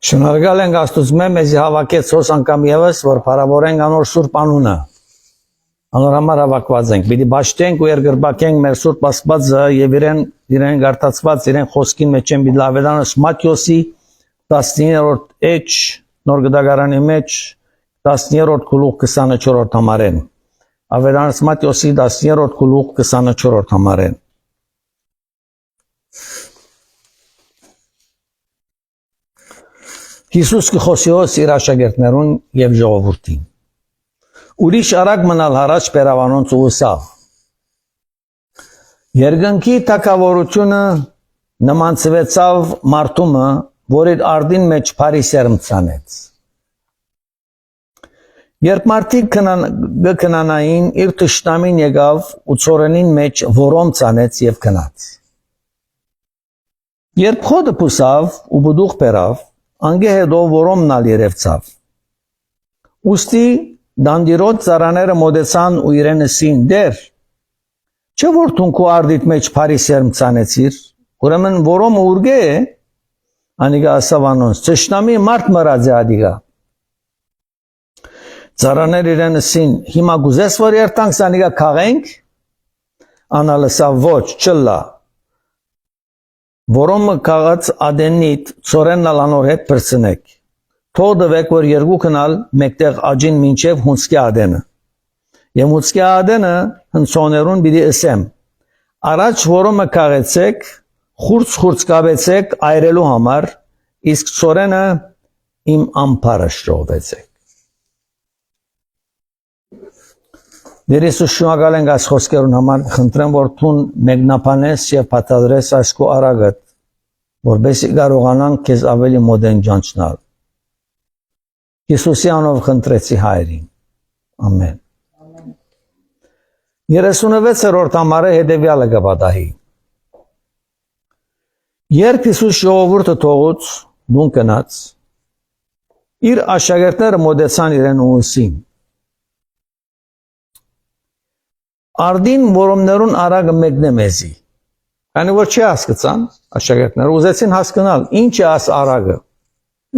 Շնորհակալ ենք Աստծո մեզի հավաքեց հոս անգամ եւս, որ փառավորենք անոր Սուրբ անունը։ Անոր համար հավաքված ենք։ Պիտի բաշխենք ու երգրբակենք մեր Սուրբ Աստվածը եւ իրեն գարտացված իրեն խոսքին մեջ են պիտի ավետանս Մատթեոսի 19-րդ էջ նոր գդագարանի մեջ 10-րդ գլուխ 24-րդ համարեն։ Ավետանս Մատթեոսի 10-րդ գլուխ 24-րդ համարեն։ Հիսուս կխոսիոս իր աշակերտներուն եւ ժողովրդին։ Ուրիշ արագ մնալ հարաճ պերավանոնց ուսավ։ Երկնքի թակավորությունը նմանցվեցավ մարդումը, որ իր արդին մեջ փարիսերմ ցանեց։ Երբ մարդիկ կնանային, իր թշնամին եկավ ու ծորենին մեջ որոմ ցանեց եւ քնած։ Երբ խոդը փուսավ ու բուդուղ բերավ, անգե հետո որոմն ալ երևցավ։ Ուստի դանդիրոտ ծարաները մոտեցան ու իրեն ասին. «Դեր, չէ՞ որ դու քո արդիդ մեջ փարիսերմ ցանեցիր, ուրեմն որոմը ուրգե է»։ Անիգա ասավ անոնց. «Ճշնամի մարդ մրած է ադիգա»։ Ծարաները իրեն ասին. «Հիմա գուզես որ երթանք սանիգա քաղենք»։ Անալսավ ոչ, չլա։ Որոմը քաղաց ադենիտ ծորենն անոր հետ բրցնեք։ Թող դվեք որ երկուքն ալ մեկտեղ աջին մինչև հունցքի ադենը։ Եվ հունցքի ադենը հնցոներուն պիտի ասեմ. առաջ որոմը քաղեցեք, խուրց կաբեցեք այրելու համար, իսկ ծորենը իմ ամբարը շողվեցեք։ Դեր Հիսուս շնորհակալ ենք այս խոսքերուն համար, խնդրեմ որ դու մեկնաբանես եւ պատադրես այս քո արագդ, որբեսի կարողանանք քեզ ավելի մոդեն ճանչնալ։ Հիսուսի անով խնդրեցի հայրին։ Ամեն։ 36-րդ համարը հետեւյալը կպատահի։ Երբ Հիսուս ժողովուրդը թողուց, դուն կնաց, իր աշակերտները մոտեցան իրեն ու ասին. Արդին որոմներուն արագը մեկնե մեզի։ Քանի որ չի հասկացան, աշակերտները ուզեցին հասկանալ, ինչ է աս արագը,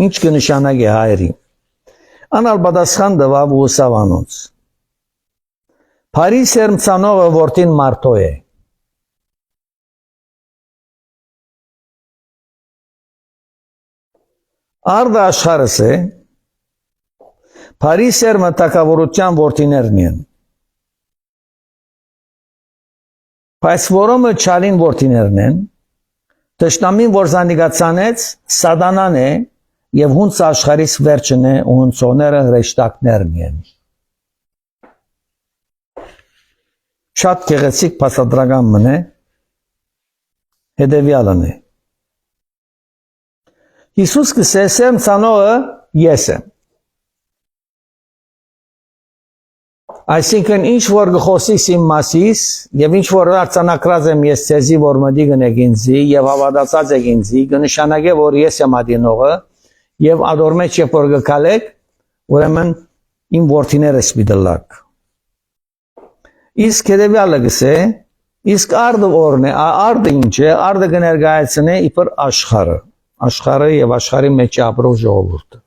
ինչ կնշանակի հայրին։ Անալ պատասխան տվավ ու ասավ անոնց. Փարիսերմ ցանողը որդին Մարտո է։ Արդը աշխարհս է, Փարիսերմը թակավորության որդիներն են։ Բայց որոմը չալին որդիներն են, թշնամին որ զանիգացանեց սատանան է եւ հունց աշխարհիս վերջն է ու հունցողները հրեշտակներն են։ Շատ գեղեցիկ բացատրական մնե հետեւյալն է։ Հիսուս կսեսեմ ցանողը ես եմ։ Այսինքն ինչ որ գխոսիս իմ մասիս եւ ինչ որ արձանակրած եմ ես ցեզի որ մդի գնեք ինձի եւ հավատացած եք ինձի կնշանակե որ ես եմ ադինողը եւ ադոր մեջ երբ որ գկալեք ուրեմն իմ որդիներս պիտլակ իսկ հետեւյալը գսե իսկ արդը օրն է արդը ինչ է արդը կներկայացնե իբր աշխարհը եւ աշխարհի մեջ ապրող ժողովուրդը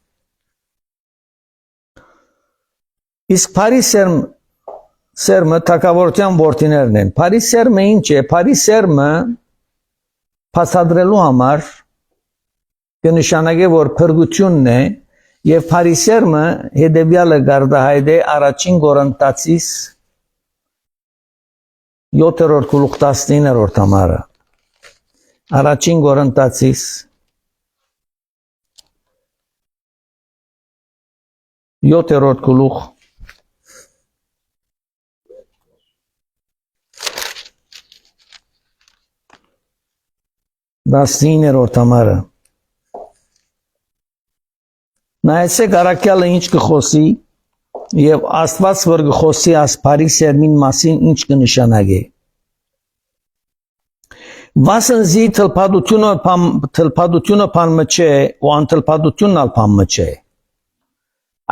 Իսկ Փարիսերմը թակավորության որդիներն են։ Փարիսերմը ինչ է։ Փարիսերմը բացատրելու համար կնշանակե որ փրկությունն է եւ Փարիսերմը հետեւյալը գարդահայտ է առաջին Կորինթացիս 7-րդ գլուխ 19-րդ համարը։ Առաջին Կորինթացիս 7-րդ գլուխ 19-րդ համարը Նայեցեք առաքյալը ինչ կխոսի եւ Աստված որ կխոսի աս Փարիսերմին մասին ինչ կնշանակի Վասնզի թլփադությունը բանմը չէ ու անթլփադությունն ալ բանմը չէ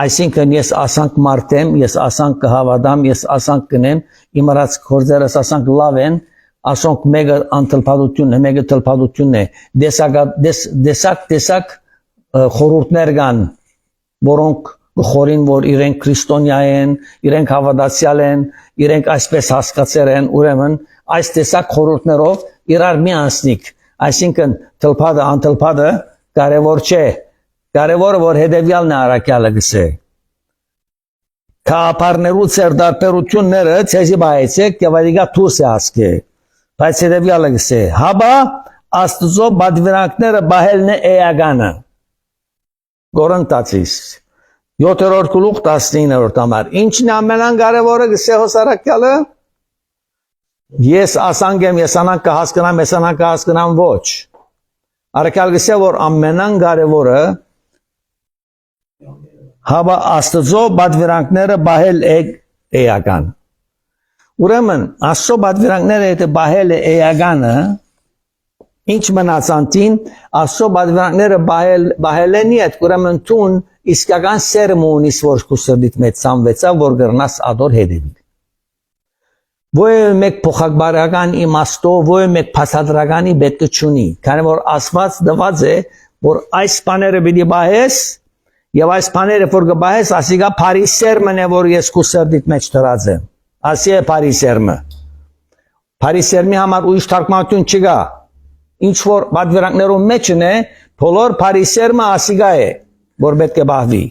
Այսինքն ես ասանք մարդեմ, ես ասանք կհավատամ, ես ասանք կնեմ, իմ արած գործերս ասանք լավ են, ասոնք մեկը անթլփադությունն է, մեկը թլփադությունն է, դեսակ խորհուրդներ կան, որոնք խորին որ իրենք քրիստոնյա են, իրենք հավատացյալ են, իրենք այսպես հասկացել են, ուրեմն այս տեսակ խորհուրդներով իրար մի անցնիկ, այսինքն թլփադը անթլփադը կարևոր չէ, կարևորը որ հետևյալն է առաքյալը գսե։ Քապարներու ցերդարպերությունները ցեզի բայեցեք եւ այդիկա դուրս է ասկե, բայց հետևյալը գսե, հաբա Աստծո բադվրանքները բահելն է էականը։ Գորընտացիս 7-րդ գլուխ 19-րդ համար։ Ինչն է ամենակարևորը գսե հոսարակյալը։ Ես ասանգեմ, եսանանք կհասկնամ, եսանանք կհասկնամ ոչ։ Առաքյալ գսե որ ամենակարևորը հաբա Աստծո բադվրանքները բահել է էական։ Ուրեմն Աստծո բադվրանքները եթե բահել է էականը, ինչ մնացանտին Աստծո բադվրանքները բահել են իդ, ուրեմն տուն իսկական սերմ ունիս որ քուսրդիտ մեծ սամվեցավ որ գրնաս ադոր հետևի։ Ոյ մեկ փոխակբարական իմաստով, ոյ մեկ փաստադրականի պետք չունի, քանի որ Աստված դված է որ այս բաները պիտի բահես եւ այս բաները որ կբահես, ասիկա փարիսերմն է որ ես քուսրդիտ մեջ դրած եմ։ Ասի է փարիսերմը։ Փարիսերմի համար ուրիշ թարգմանություն չկա։ Ինչ որ բադվրանքներում մեջն է, բոլոր փարիսերմը ասիկա է, որ պետք է բահվի։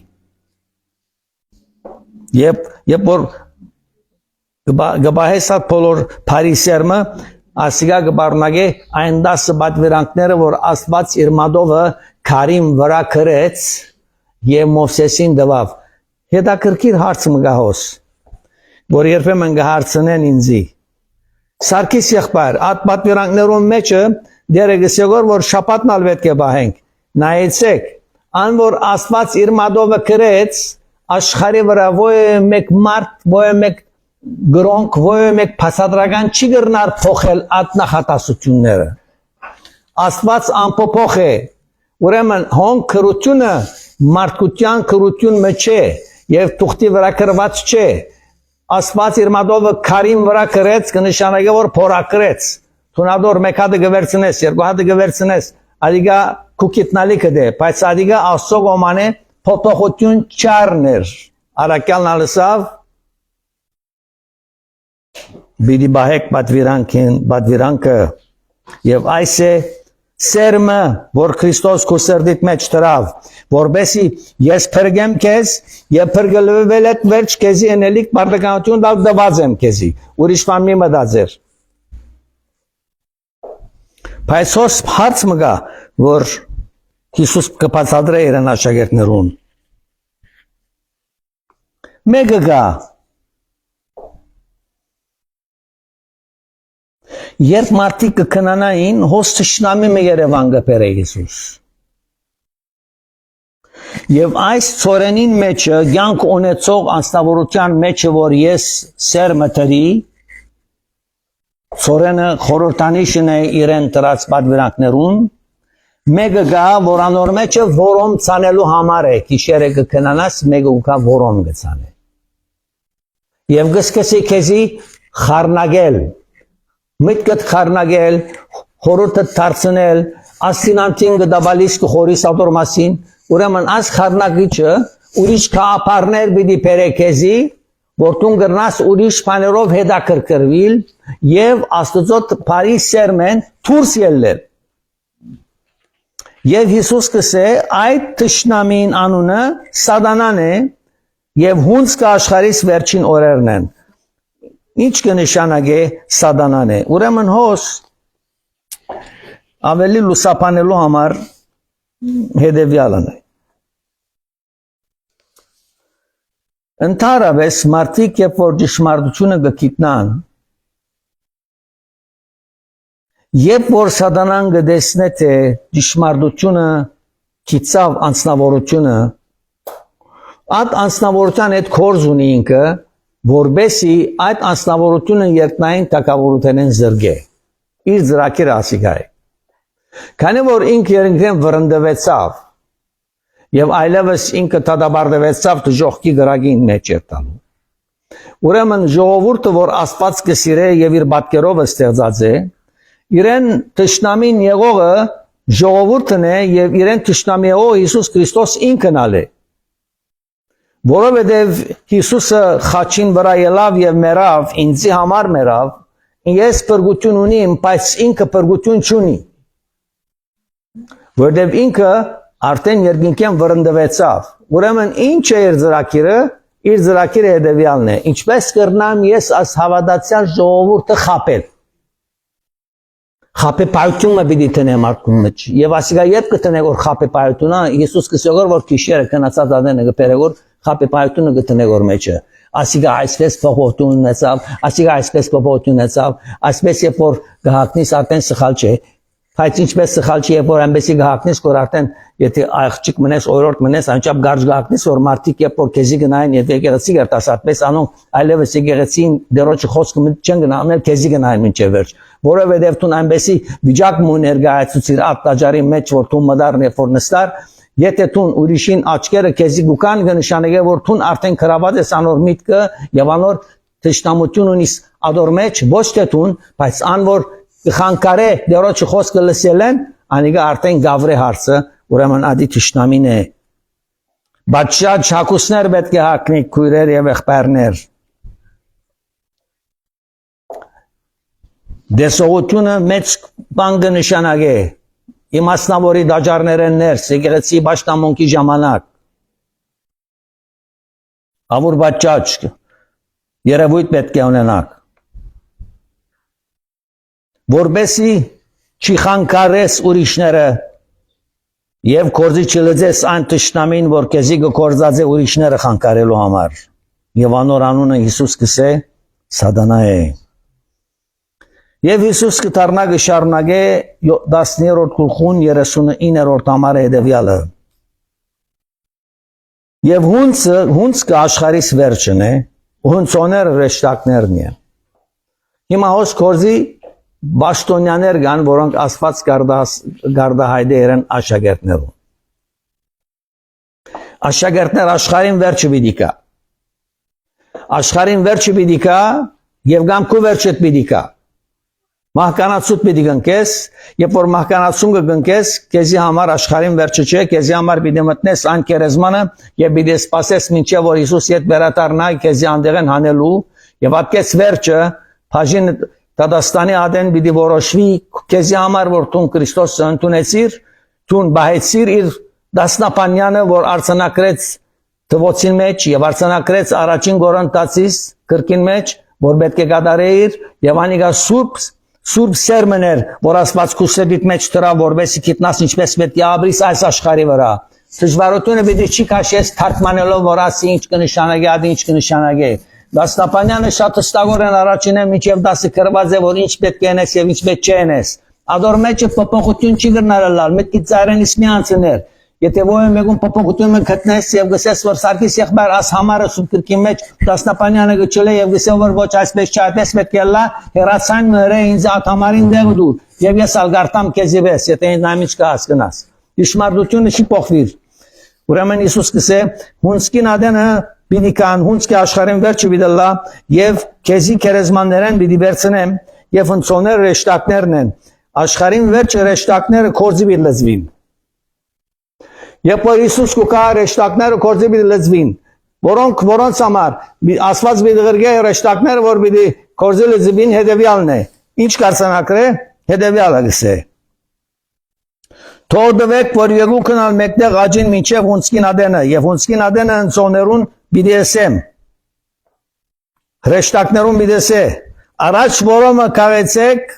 Եվ որ գբահեսա բոլոր փարիսերմը, ասիկա գբարնագե այն 10 բադվրանքները, որ Աստված իր մատովը քարին վրա քրեց եւ Մովսեսին տվավ։ Հետաքրքիր հարց մգահոս, որ երբեմն կհարցնեն ինձի։ Սարգիս եղբայր, այդ բադվրանքներում մեջը դերը գսեգոր որ շաբաթն ալ պետք է բահենք։ Նայեցեք, ան որ Աստված իր մատովը քրեց աշխարհի վրա ոյ մեկ մարդ, ոյ մեկ գրոնք, ոյ մեկ փաստադրական չի գրնար փոխել այդ նախատասությունները։ Աստված անփոփոխ է։ Ուրեմն հոն քրությունը մարդկության քրությունը չէ եւ թուղթի վրա գրված չէ։ Աստված իր մատովը քարին վրա քրեց, կնշանակե որ փորակրեց։ Թունադոր մեկ հատ գվերցնես, երկու հատ գվերցնես, ադիգա կուկիտնալի կդե, բայց ադիգա Աստծո կողմանը փոփոխություն չառներ։ Առաքյալն ալսավ բիդի բահեք բադվիրանքը եւ այս է սերմը, որ Քրիստոս քո սրդիդ մեջ դրավ, որբեսի ես փրկեմ քեզ եւ փրկելվել եք վերջ քեզի ընելիք բարդականություն դալ դված եմ քեզի, ուրիշ բան մի մտածեր։ Բայց հոս հարց մգա, որ Հիսուս կբացատրե իր աշակերտներուն։ Մեկը գա երբ մարդիկ կքնանային, հոս թշնամի մը Երևան գբերե Հիսուս։ Եվ այս ծորենին մեջը, յանք ունեցող անձնավորության մեջը, որ ես սերմը տրի, ծորենը խորհրդանիշն է իրեն տրած բադվրանքներուն, մեկը գա, որ անոր մեջը որոմ ցանելու համար է, գիշերը կքնանաս, մեկը ուկա որոմ գցանե։ Եվ գսկսի քեզի խառնագել, միտքդ խառնագել, խորհուրդը դարձնել, ասինանտին գդաբալիս կխորիս ատոր մասին, ուրեմն այս խառնագիչը ուրիշ քապարներ պիտի բերե քեզի, որ դու գրնաս ուրիշ բաներով հետաքրքրվել եւ Աստծո բարի սերմեն դուրս ելնել։ Եվ Հիսուս կսե այդ թշնամին անունը Սատանան է եւ հունց կաշխարիս վերջին օրերն են։ Ինչ կնշանակե Սատանան է։ Ուրեմն հոս ավելի լուսապանելու համար հետևյալն է։ Ընդհանրապես մարդիկ երբ որ ճշմարտությունը գտնան, երբ որ Սատանան գտեսնե թե ճշմարտությունը քիծավ անձնավորությունը, այդ անձնավորության հետ կորզ ունի ինքը, որբեսի այդ անձնավորությունը երկնային թակավորութենեն զրգե։ Իր ծրագիրը ասիկա է։ Քանի որ ինքը երկնեն վրընդվեցավ եւ այլևս ինքը դադարեցավ դժողքի գրագին մեջ երտալու։ Ուրեմն ժողովուրդը, որ Աստված կսիրե եւ իր բատկերով ստեղծած է, իրեն թշնամին եղողը ժողովուրդն է եւ իրեն ճշտամիով Հիսուս Քրիստոս ինքն ալ է։ Որովհետեւ Հիսուսը խաչին վրա ելավ եւ մեռավ, ինձի համար մեռավ, ես փրկություն ունիմ, բայց ինքը փրկություն չունի։ Որովհետեւ ինքը արդեն երկինքեն վրընդվեցավ։ Ուրեմն ինչ է իր ծրագիրը։ Իր ծրագիրը հետևյալն է. ինչպես կրնամ ես այս հավատացյալ ժողովուրդը խաբել։ Խաբեպայությունը պիտի տնեմ մարդու մեջ։ Եվ ասիկա երբ կտնեք որ խաբեպայությունը Հիսուս կսյոգոր որ քիշերը կնացած ադենը կբերեգոր խաբեպայությունը կտնեք որ մեջը։ Ասիկա այսպես փոխություն ունեցավ, ասիկա այսպես փոխություն ունեցավ, այսպես երբ որ գահտնիս արդեն սխալ չէ։ Բայց ինչպես սխալ չի երբ որ այնպեսի գահտնիս որ արդեն եթե աղջիկ մնես օրորդ մնես անչափ գարջ գահտնիս որ մարդիկ երբ որ քեզի գնային եւ եկեղեցի գերտաս այդպես անոնք այլևս եկեղեցին դերոջը խոսքը չեն գնանել քեզի գնային մինչեւ վերջ որովհետեւ դու այնպեսի վիճակ մու ներկայացուցիր ատտաջարի մեջ որ դու մդառն երբ որ նստար եթե դու ուրիշին աչքերը քեզի գուկան կնշանակե որ դու արդեն քրաված ես անոր միտքը եւ անոր թշնամություն ունիս ադոր մեջ ոչ թե դու բայց ան որ խանկարե դերոջը խոսքը լսելեն անիգա արդեն գավրե հարցը ուրեմն ադի թշնամին է բայց շատ շակուսներ պետք է հակնի քույրեր եւ եղբայրներ դեսողությունը մեծ բան կնշանակե իմաստնավորի դաջարները ներս եկեղեցի պաշտամունքի ժամանակ ամուր բաճաճ երևույթ պետք է ունենաք որբեսի չի խանգարես ուրիշները եւ կորզի չլծես այն թշնամին որ քեզի կորզած է ուրիշները խանգարելու համար եւ անոր անունը Հիսուս կսե սատանա է եւ Հիսուս կդառնա գշարնագե 10-րդ գլխուն 39-րդ համարը հետեւյալը եւ հունց աշխարհիս վերջն է հունցոներ ռեշտակներն են հիմա հոս կորզի Բաշտոնյաներ կան, որոնք ասված գարդահայդեր են աշակերտներում։ Աշակերտներ աշխարհին վերջը պիտի կա։ Աշխարհին վերջը պիտի կա եւ գամքու վերջը պիտի կա։ Մահկանացուտ պիտի գնքես, երբ որ մահկանացուն կգնքես, քեզի համար աշխարհին վերջը չէ, քեզի համար պիտի մտնես այն կերեզմանը եւ պիտի սպասես մինչեւ որ Հիսուս իդ վերադառնա քեզի անդեղեն հանելու եւ ապկես վերջը բաժին Տադաստանի ադեն պիտի որոշվի քեզի համար որ դու Քրիստոսը ընդունեցիր, դու բահեցիր իր դասնապանյանը որ արցանակրեց թվոցին մեջ եւ արցանակրեց առաջին Կորինթացիս կրկին մեջ որ պետք է կատարեիր եւ անիգա սուրբ սերմներ որ Աստված քուսեբիտ մեջ դրա որբեսի գիտնաս ինչպես պետք է ապրիս այս աշխարհի վրա դժվարությունը պիտի չի քաշես թարգմանելով որ ասի ինչ կնշանակի ադի ինչ կնշանակի Դասնապանյանը շատ հստակորեն առաջին է միջև դասը կրված է որ ինչ պետք է անես եւ ինչ պետք չէ անես ադոր մեջը փոփոխություն չի գտնալալ մտքի ծայրենից մի անցներ եթե ոյ մեկում փոփոխություն գտնես եւ գսես որ սարկիս եղբայր աս համարը սուբկրկի մեջ Դասնապանյանը գչել եւ գսել որ ոչ այսպես չէ այդպես պետք է լա հերացան մրե ինձ աթամարին դեղ դու եւ ես ալգարտամ քեզի վես եթե ինձ նամիջ կհասկնաս իշմարդությունը չի փոխվիր ուրեմն Հիսուս կսե հունսկին ադենը Բինիկան հունցքի աշխարհին վերջը վիդելա եւ քեզի քերեզմաններեն պիտի վերցնեմ եւ հնցոներ ռեշտակներն են աշխարհին վերջը ռեշտակները կորզի պիտի լծվին երբ որ Հիսուս կա ռեշտակները կորզի պիտի լծվին որոնց համար ասված պիտի գրգե ռեշտակները որ պիտի կորզի լծվին հետեւյալն է ինչ կարծանակրե հետեւյալը գսե Թողդվեք որ եկուքնալ մեկտեղ աջին մինչև հունցքին ադենը եւ հունցքին ադենը հնցոներուն պիտի ասեմ հրեշտակներուն պիտի ասե առաջ որոմը կավեցեք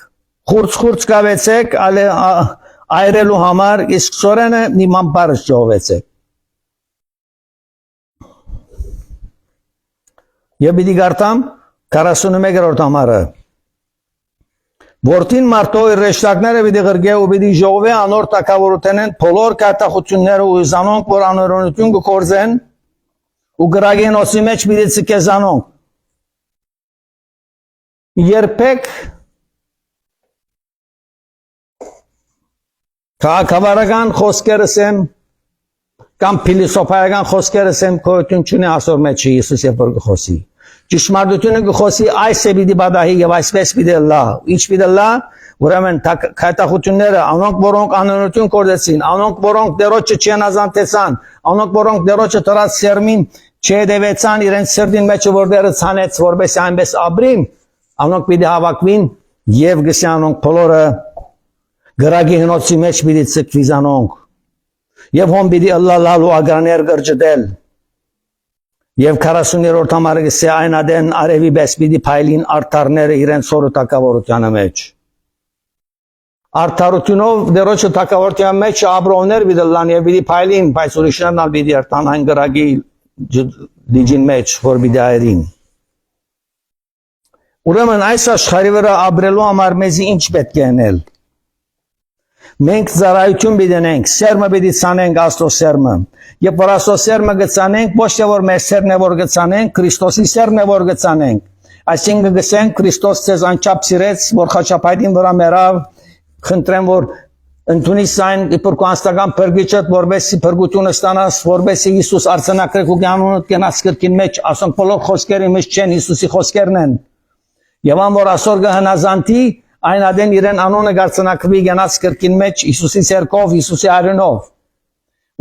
խուրց կավեցեք այրելու համար իսկ սորենը նիման բարս ճողվեցեք եւ պիտի գարտամ 41-րդ համարը Որտին մարդոյ ռեշտակները պիտի գրգե ու պիտի ժողովե անոր տակավորութենեն բոլոր կարտախությունները ու զանոնք որ անօրենություն կկործեն ու գրագեն օսի մեջ պիտի ցկեզանոնք երբեք քաղաքավարական խոսքերս եմ կամ փիլիսոփայական խոսքերս եմ կոյություն չունի ասոր մեջ Հիսուս երբ որ խոսի Ճշմարտությունը գխոսի այս է պիտի բադահի եւ այսպես պիտի լա ինչ պիտի լա Ուրեմն քայտախությունները, անոնք որոնք անօրություն կորցրեցին, անոնք որոնք դերոջը չեն ազանտեցան, անոնք որոնք դերոջը դրած սերմին չհետևեցան իրենց սրտին մեջ որ դերը ցանեց, որպես այնպես ապրին, անոնք պիտի հավաքվին եւ գսի անոնք բոլորը գրագի հնոցի մեջ պիտի ցկվի զանոնք եւ հոն պիտի ըլլալու ագաներ գրջդել եւ 40-րդ համարը գսի այն ադեն արևի բես պիտի փայլին արդարները իրենց սորը տակավորության մեջ արդարությունով դերոջը տակավորության մեջ աբրոններ պիտի լան եւ պիտի փայլին բայց ուրիշներն ալ պիտի երթան այն գրագի դիջին մեջ որ պիտի այրին ուրեմն այս աշխարհի վրա ապրելու համար մեզի ինչ պետք է անել մենք ծառայություն պիտի ունենք սերմը պիտի ցանենք աստծո սերմը եւ որ աստծո սերմը գցանենք ոչ թե որ մեր սերմն է որ գցանենք Քրիստոսի սերմն է որ գցանենք այսինքն գսենք Քրիստոս ցեզ անչափ սիրեց որ խաչապայտին վրա մեռավ խնդրեմ որ ընդունի сайн իբր կոնստական փրկիչդ որբեսի փրկությունը ստանաս որբեսի Հիսուս արցանակրեք ու գանունդ կենաց կրկին մեջ ասոնք բոլոր խոսքերի մեջ չեն Հիսուսի խոսքերն են եւ ան որ ասոր գհնազանտի այն ադեն իրեն անոնը գարցնակվի գնաց կրկին մեջ Հիսուսի ցերկով Հիսուսի արյունով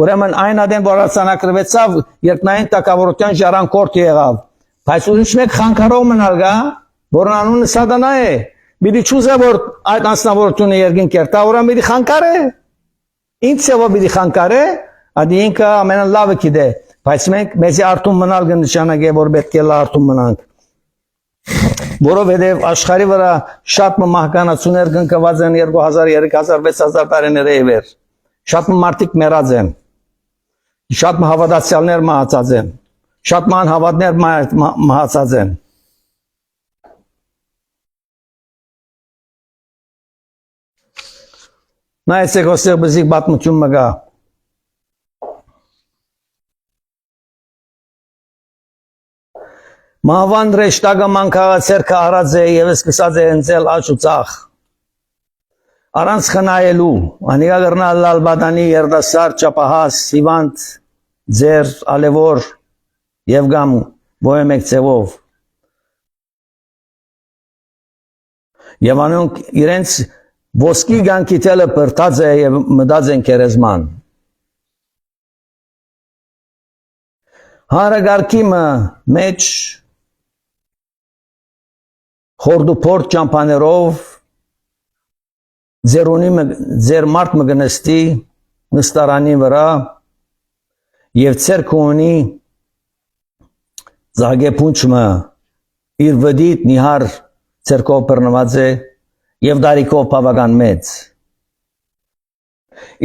ուրեմն այն ադեն որ արցանակրվեցավ երկնային տակավորության ժառանգորդ եղավ բայց ուրիշ մեկ խանգարող մնալ գա որ անունը սատանա է մի չուզե որ այդ անձնավորությունը երկին կերտա ուրեմն մի խանգարե ինչ է որ մի խանգարե ադի ինքը ամենալավը գիտե բայց մենք մեզի արթուն մնալ կնշանակե որ պետք է արթուն մնանք որովհետև աշխարհի վրա շատ մահկանացուներ կնկված են 2000, 3000, 6000 տարիներ եվեր շատ մարդիկ մեռած են շատ հավատացյալներ մահացած են շատ անհավատներ մահացած են նայեցեք ոստեղ բզիկ պատմություն մգա Մահվան ռեշտագը մանկաղացերքը առած է և սկսած է ընձել աչ ու ծախ։ Առանց խնայելու, անիգա գրնալ լալբադանի երդասար ճապահաս, հիվանդ, ձեր, ալևոր և գամ ոյեմեք ծևով։ Եվ անոնք իրենց ոսկի գանքի տելը պրտած է և մդած են կերեզման։ Հարագարկիմը մեջ խորդուփորդ ճամփաներով ձեր մարդ մգնստի նստարանի վրա եւ ցերկ ունի զագեփունչը իր վդիտ նիհար ցերկով բռնված է եւ դարիքով բավական մեծ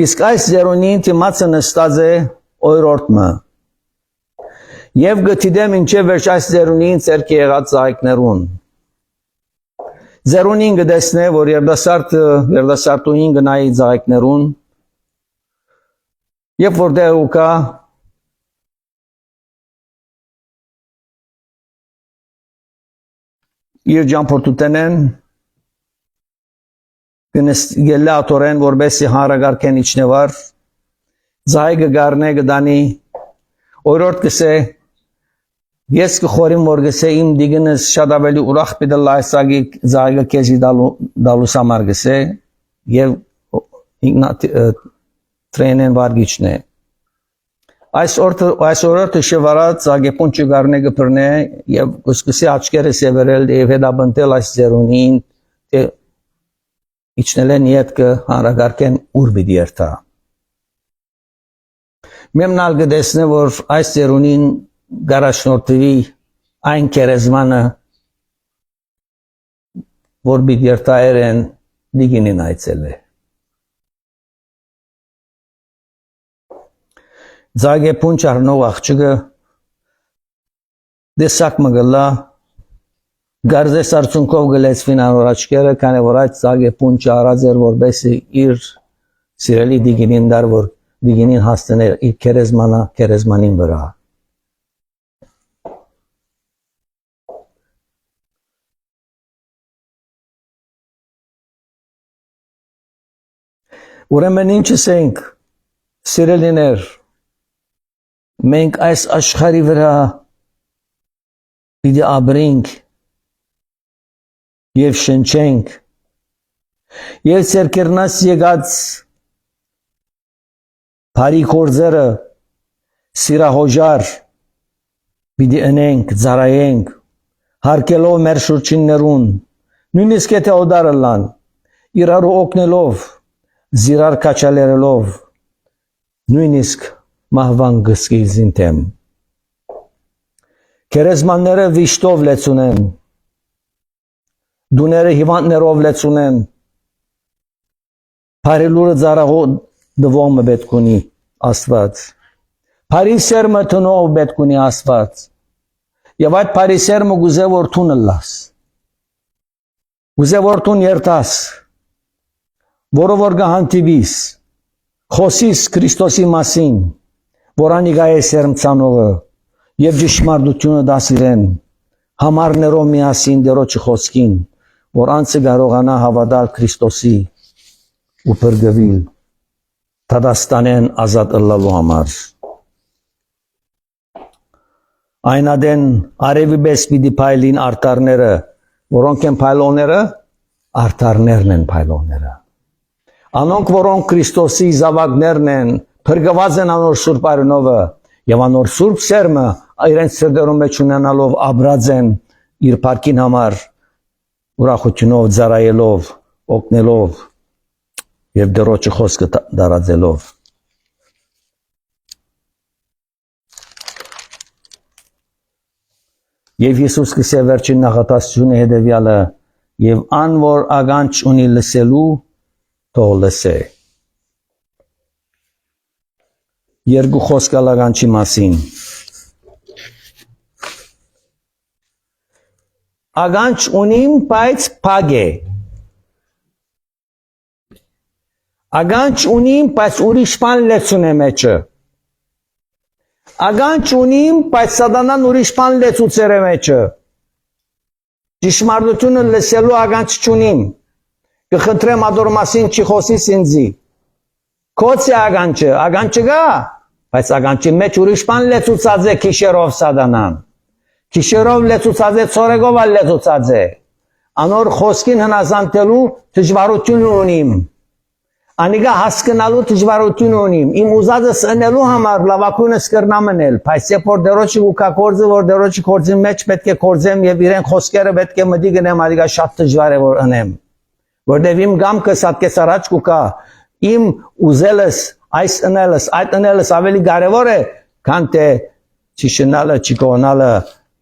իսկ այս ձերունին դիմացը նստած է օրորդը եւ գտիդեմ ինչեւ վերջ այս ձերունին ցերկի եղած զայքներուն Ձերունին գտեսնե, որ երդասարտուին գնայի ձայքներուն, և որ դեր ուկա իր ճամփորդուտեն են, գելլա ատորեն, որբեսի հանրագարկեն իչնևար, ձայգը գարնե գդանի, օրորդ կսե, Ես կխորիմ որ գսե իմ դիգնս շատ ավելի ուրախ պիտի լայսագի զայգը կեզի դալուս համար գսե և տրենեն վարգիչն է։ Այս օրորդը շվարած զագեպունչը գարնե գպրնե և կսկսի աչկերը սևերել և հետաբնտել այս ձերունին իչնել են ետկը հանրագարկեն ուր պիտի երթա։ Մեմնալ գտեսնե որ այս ձերունին Գարաշնորթվի այն կերեզմանը, որ պիտի երթայր են դիգինին այցել է։ Ձագեպունչ առնող աղջիկը դեսակ մգլա, գարզես արցունքով գլեցվին անոր աչքերը, քանի որ այդ ձագեպունչը առած էր որբեսի իր սիրելի դիգինին դար, որ դիգինին հասցներ իր կերեզմանին վրա։ Ուրեմն ինչս ենք, սիրելիներ, մենք այս աշխարհի վրա պիտի ապրենք և շնչենք Եվ սերկերնաս եկած բարի կորձերը սիրահոժար պիտի ընենք, ծարայենք, հարկելով մեր շուրջիններուն, նույնիսկ եթե օդարը լան, իրարու օգնելով, զիրար կաչալերելով, նույնիսկ մահվան գսկի զինտեմ։ Կերեզմանները վիշտով լեցունեն, դուները հիվանդներով լեցունեն, բարելուրը ծարաղով դվոմը պետք ունի Աստված, բարի սերմը տնով պետք ունի Աստված, եւ այդ բարի սերմը գուզե որ տունը լաս, գուզե որ տուն երտաս, որը որ գահանտիվիս, խոսիս Քրիստոսի մասին, որ անիգա է սերմ ցանողը, եւ ճշմարտությունը դասիրեն, համարներով միասին դերոջի խոսքին, որ անցը կարողանա հավատալ Քրիստոսի ու բրգվել, տադաստանեն ազատ ըլլալու համար։ Այնադեն արևի պես պիտի փայլին արտարները, որոնք են փայլողները, արտարներն են փայլողները։ Անոնք, որոնք Քրիստոսի զավակներն են, բրգված են անոր Սուրբ Արյունովը, եւ անոր Սուրբ սերմը իրենց սրտերում մեջ ունենալով ապրած են իր փառքին համար, ուրախությունով, ծարայելով, օգնելով եւ դերոջի խոսքը դարածելով։ Եվ Հիսուս կսե վերջին նախատասությունը հետևյալը, եւ ան որ ագանջ ունի լսելու, թող լսե։ Երկու խոսք ագանջի մասին։ Ագանջ ունիմ, բայց փակ է։ Ագանջ ունիմ, բայց ուրիշ բան լեցուն է մեջը։ Ագանջ ունիմ, բայց սատանան ուրիշ բան լեցուցեր է մեջը։ Ճշմարտությունը լսելու ագանջ չունիմ։ Կխնդրեմ ադոր մասին չի խոսիս ինձի։ Քոց է ագանջը, ագանջը գա, բայց ագանջի մեջ ուրիշ բան լեցուցած է քիշերով սատանան։ Քիշերով լեցուցած է, ցորեգով լեցուցած է։ Անոր խոսքին հնազանդելու դժվարություն ունիմ։ Անիգա հասկանալու դժվարություն ունիմ։ Իմ ուզածս ընելու համար լավակույնս կրնամ ընել, բայց երբ որ դերոջի ու կա կորձը, որ դերոջի կորձի մեջ պետք է կորձեմ եւ իրեն խոսքերը պետք է մտի գնեմ, անիգա շատ դժվար է որ ընեմ։ Որտեւ իմ գամքս ատկես առաջ կուկա, իմ ուզելս, այս ընելս, այդ ընելս ավելի կարևոր է, քան թե չշնալը, չկողնալը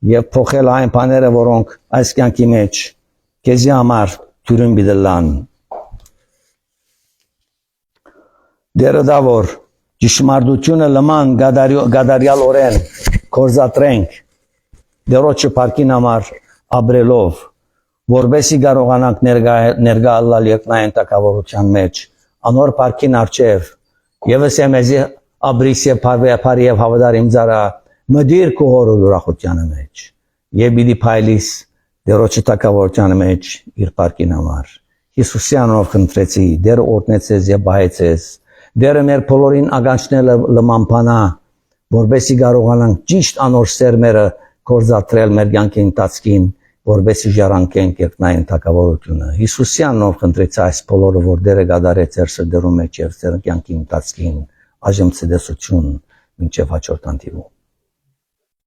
եւ փոխել այն բաները, որոնք այս կյանքի մեջ քեզի համար դյուրին բիդլան։ Դերդավոր ճշմարտությունը լման գադարյալ օրեն կորզատրենք դերոջի փառքին համար ապրելով, որբեսի կարողանանք ներկա ալալ երկնային տակավորության մեջ, անոր փառքին արչև, եւս էմեզի ապրիս եւ փարի եւ հավատար իմ ծառա մդիր կողորը ուրախության մեջ եւ պիտի փայլիս դերոջի տակավորության մեջ իր փառքին համար։ Հիսուսի անունով խնդրեցի, դեր օրտնեցես եւ բայեցես, դերը մեր բոլորին ագանչնելը լմանփանա, որբեսի կարողանանք ճիշտ անոր սերմերը կորզատրել մեր կյանքի ընթացքին, որբեսի ժառանգենք երկնային տակավորությունը։ Հիսուսի անունով խնդրեցի այս բոլորը, որ դերը գադարեց ձեր սրտերում մեջ եւ ձեր կյանքի ընթացքին, այժմ ցդեսություն մինչեւ հաջորդ անդիվում։